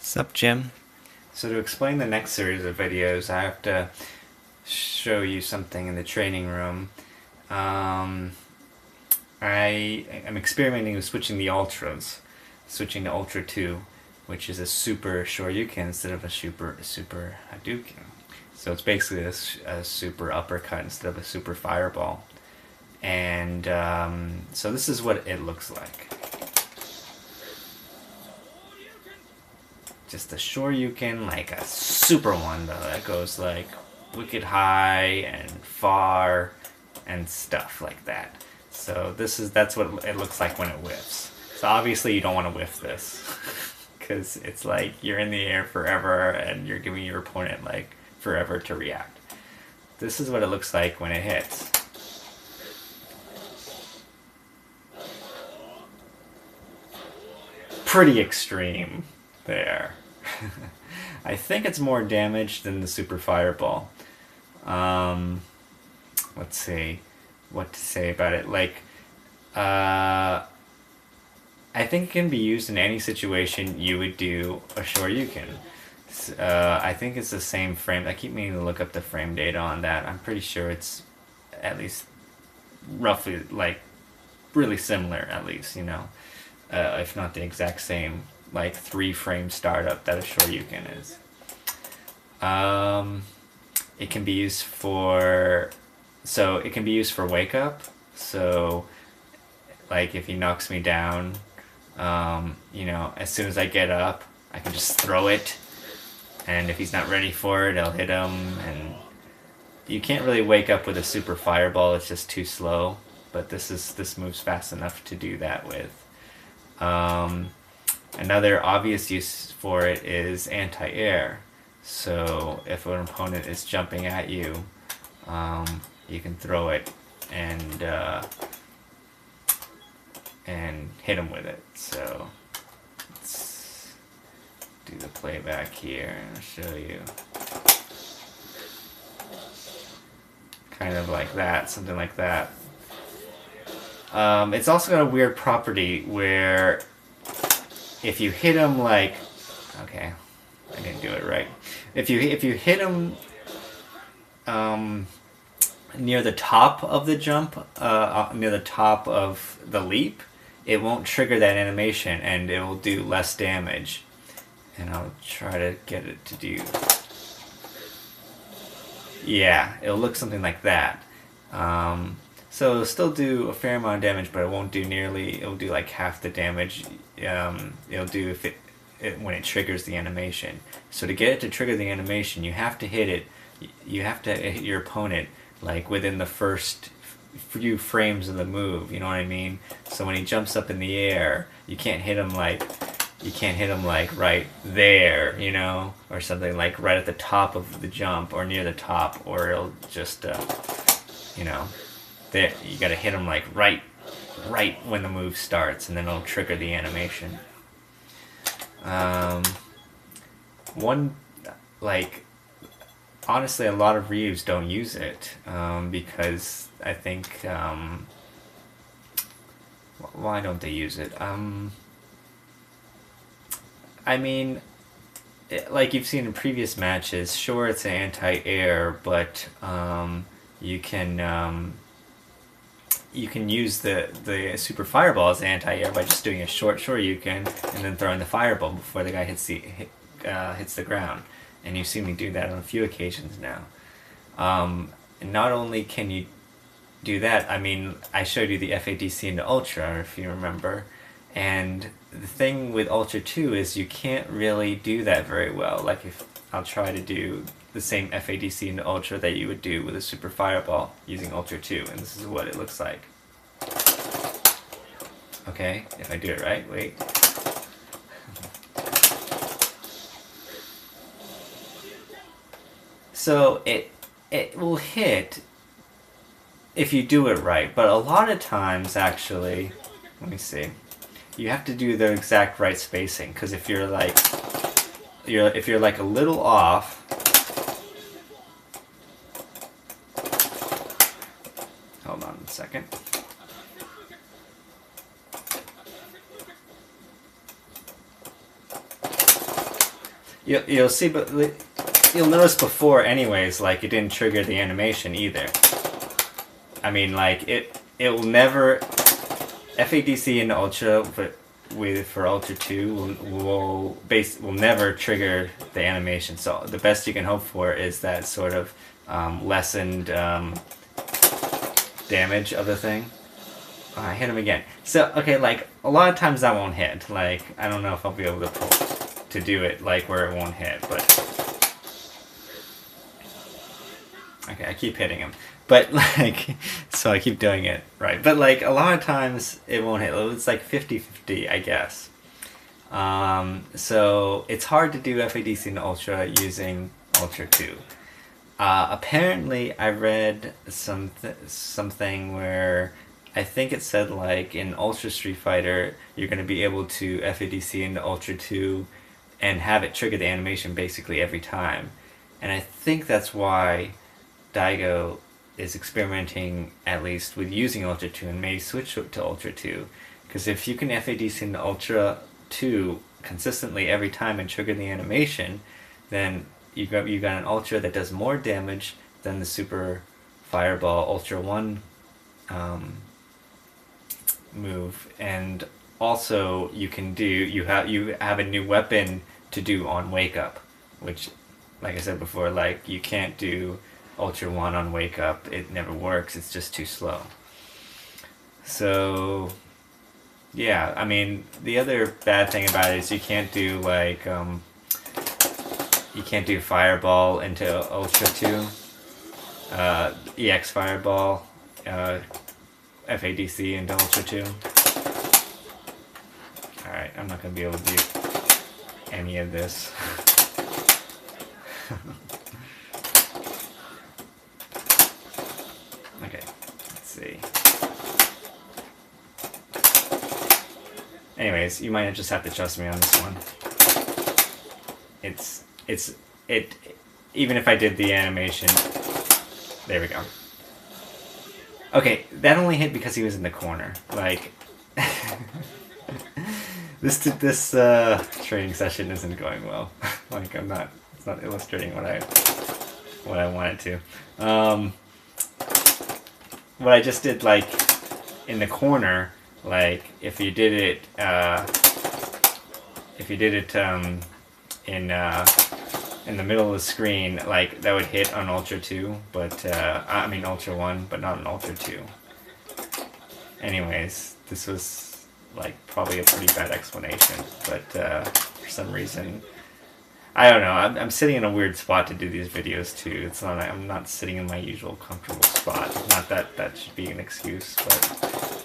Sup Jim. So to explain the next series of videos, I have to show you something in the training room. I am experimenting with switching the ultras, switching to Ultra 2, which is a super Shoryuken instead of a super Hadouken. So it's basically a super uppercut instead of a super fireball. And so this is what it looks like. Just a Shoryuken, like a super one though, that goes like wicked high and far and stuff like that. So that's what it looks like when it whiffs. So obviously you don't want to whiff this because it's like you're in the air forever and you're giving your opponent like forever to react. This is what it looks like when it hits. Pretty extreme there. I think it's more damage than the super fireball. Let's see what to say about it. Like, I think it can be used in any situation you would do a Shoryuken. I think it's the same frame. I keep meaning to look up the frame data on that. I'm pretty sure it's at least roughly, like, really similar, at least, you know. If not the exact same, like 3-frame startup that a Shoryuken is. It can be used for, wake up. So, like if he knocks me down, you know, as soon as I get up, I can just throw it, and if he's not ready for it, I'll hit him. And you can't really wake up with a super fireball; it's just too slow. But this moves fast enough to do that with. Another obvious use for it is anti-air. So if an opponent is jumping at you, you can throw it and hit him with it. So let's do the playback here and I'll show you. Kind of like that, something like that. It's also got a weird property where if you hit him like, okay, I didn't do it right. If you hit him near the top of the jump, near the top of the leap, it won't trigger that animation and it will do less damage. And I'll try to get it to do. Yeah, it'll look something like that. So it'll still do a fair amount of damage, but it won't do nearly. It'll do like half the damage. It'll do if when it triggers the animation. So to get it to trigger the animation, you have to hit it. You have to hit your opponent like within the first few frames of the move. You know what I mean? So when he jumps up in the air, you can't hit him like right there, you know, or something like right at the top of the jump or near the top, or it'll just you know. There, you gotta hit him like right when the move starts, and then it'll trigger the animation. Honestly, a lot of Ryus don't use it because I think, why don't they use it? I mean, like you've seen in previous matches, sure it's an anti-air, but you can use the super fireball as anti-air by just doing a short Shoryuken and then throwing the fireball before the guy hits the ground. And you've seen me do that on a few occasions now. And not only can you do that, I mean, I showed you the FADC into Ultra, if you remember. And the thing with Ultra 2 is you can't really do that very well. Like if I'll try to do the same FADC into Ultra that you would do with a Super Fireball using Ultra 2, and this is what it looks like. Okay, if I do it right, wait. So it will hit if you do it right, but a lot of times actually, let me see, you have to do the exact right spacing, because if you're like a little off, hold on a second. you'll see, but you'll notice before, anyways, like it didn't trigger the animation either. I mean, like it will never FADC in Ultra, but for Ultra 2 will never trigger the animation. So the best you can hope for is that sort of lessened damage of the thing. Oh, I hit him again. So okay, like a lot of times that won't hit. Like I don't know if I'll be able to do it like where it won't hit, but okay, I keep hitting him. But like, so I keep doing it right. But like a lot of times it won't hit. It's like 50-50, I guess. So it's hard to do FADC in Ultra using Ultra 2. Apparently, I read something where I think it said like in Ultra Street Fighter, you're going to be able to FADC into Ultra 2 and have it trigger the animation basically every time. And I think that's why Daigo is experimenting at least with using Ultra 2 and may switch to Ultra 2. Because if you can FADC into Ultra 2 consistently every time and trigger the animation, then you got an Ultra that does more damage than the Super Fireball Ultra 1 move, and also you have a new weapon to do on Wake Up, which, like I said before, like you can't do Ultra 1 on Wake Up. It never works. It's just too slow. So yeah, I mean, the other bad thing about it is you can't do like you can't do Fireball into Ultra 2, EX Fireball, FADC into Ultra 2. Alright, I'm not going to be able to do any of this. Okay, let's see. Anyways, you might just have to trust me on this one. Even if I did the animation, there we go. Okay, that only hit because he was in the corner. Like, this training session isn't going well. Like, it's not illustrating what I wanted to. What I just did, like, in the corner, like, if you did it in the middle of the screen, like, that would hit on Ultra 2, but, I mean Ultra 1, but not on Ultra 2. Anyways, this was, like, probably a pretty bad explanation, but, for some reason, I don't know, I'm sitting in a weird spot to do these videos, too. I'm not sitting in my usual comfortable spot. Not that that should be an excuse, but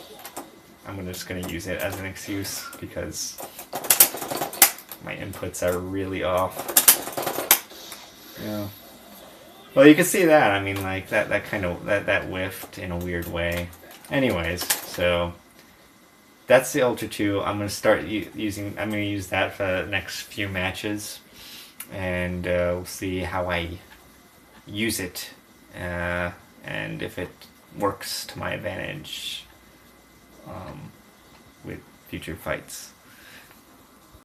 I'm just gonna use it as an excuse, because my inputs are really off. Yeah. Well, you can see that. I mean, like that whiffed in a weird way. Anyways, so that's the Ultra 2. I'm gonna start using. I'm gonna use that for the next few matches, and we'll see how I use it, and if it works to my advantage with future fights.